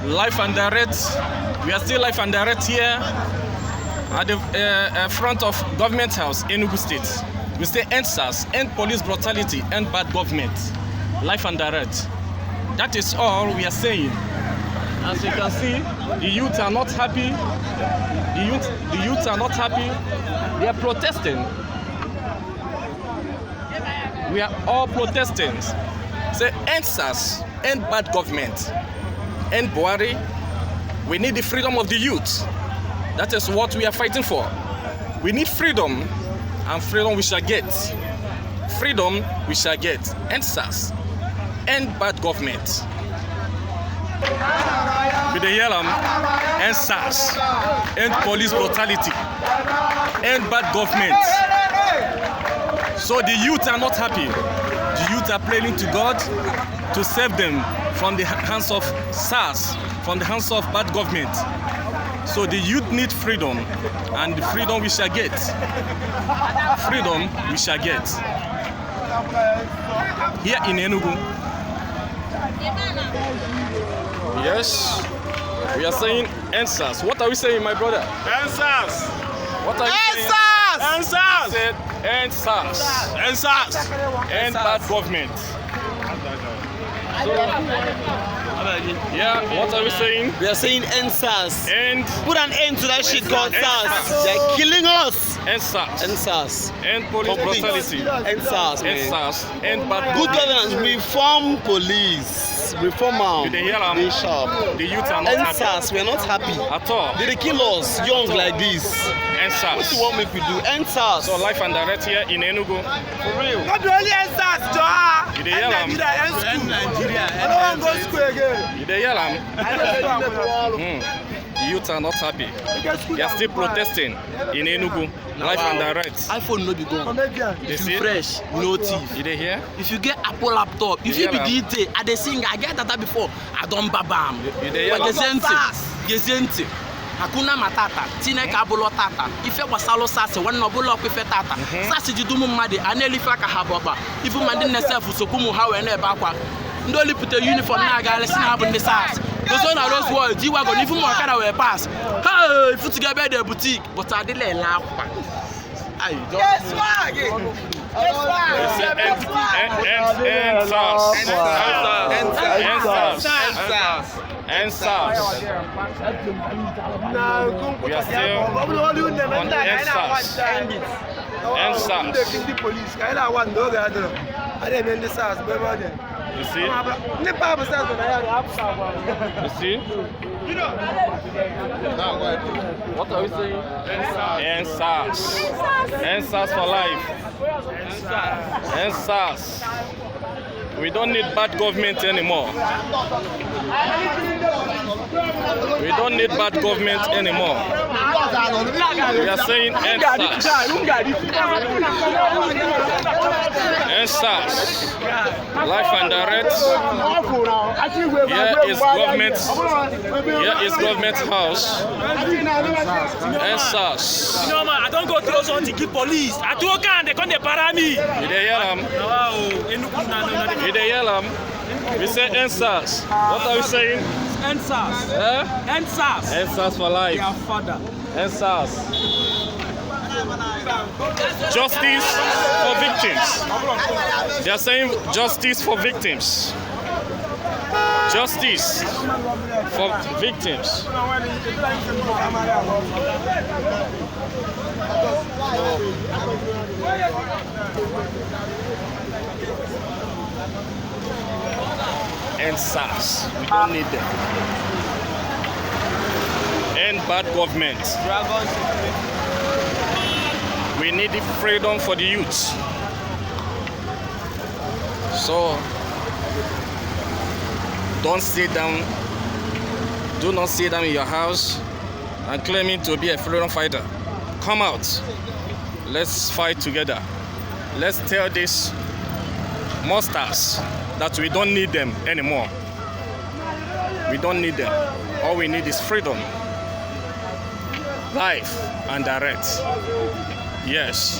live and direct. We are still live and direct here at the front of Government House, Enugu State. We say end SARS, end police brutality, end bad government. Live and direct. That is all we are saying. As you can see, the youth are not happy. The youth are not happy. They are protesting. We are all protesting. Say end SARS, end bad government, end Buhari. We need the freedom of the youth. That is what we are fighting for. We need freedom, and freedom we shall get. Freedom we shall get. End SARS, end bad government. With the yellow, end SARS, end police brutality, end bad government. So the youth are not happy. The youth are praying to God to save them from the hands of SARS, from the hands of bad government. So the youth need freedom, and the freedom we shall get. Freedom we shall get. Here in Enugu. Yes, we are saying end SARS. What are we saying, my brother? End SARS. What are you saying? End SARS. End SARS. End SARS. End bad government. Yeah, what are we saying? We are saying end SARS. End. Put an end to that shit called SARS. They're killing us. End SARS. End SARS. End police brutality. End SARS. End SARS. End bad Good government. governance. Reform police. Reform them. They sharp. The youth are not End happy. SARS. We are not happy. At all. They kill us young like this. End SARS. What do you want me to do? End SARS. So life and direct here in Enugu. For real. Not only end SARS, Joa. You dey yell am. End Nigeria. I don't want to go school again. You dey yell am. The youth are not happy. They are still protesting in Enugu. Life and direct. iPhone no be gone. You If see? you fresh, no thief. You dey hear? If you get Apple laptop, if you be DJ, I dey sing, I get that before. I don't babam. You dey hear? Gezenti. Hakuna matata. Tineke abulo tata. Ife wasalo sase. Wana obulo kwife tata. Sase jidumu mmade. Aneli faka hababa. Ifu mandi nesefu sokumu hawe ne bakwa. Ndoli put a uniform na aga listen habu ne SARS. Those on those words, you wagon. Ifu mwakara we pass. Hey, ifu together the boutique. But I didn't laugh. Aye, Yes, why? End SARS. End SARS. We are still on end SARS. End SARS. You see? You see? What are we saying? End SARS. End SARS for life. End SARS. We don't need bad government anymore. We don't need bad government anymore. We are saying end SARS. End SARS. Life and direct. Here is government. Here is government house. End SARS. No man, I don't go to Ozo to keep police. I do okay and they come to para me. You dey hear am? You dey hear am? We say end SARS. What are we saying? End SARS. End SARS. End SARS for life. Their father. End SARS. Justice for victims. They are saying justice for victims. Justice for victims. End SARS. We don't need them. End bad government. We need the freedom for the youth. So don't sit down. Do not sit down in your house and claiming to be a freedom fighter. Come out. Let's fight together. Let's tell these monsters that we don't need them anymore. We don't need them. All we need is freedom, life, and direct. Yes.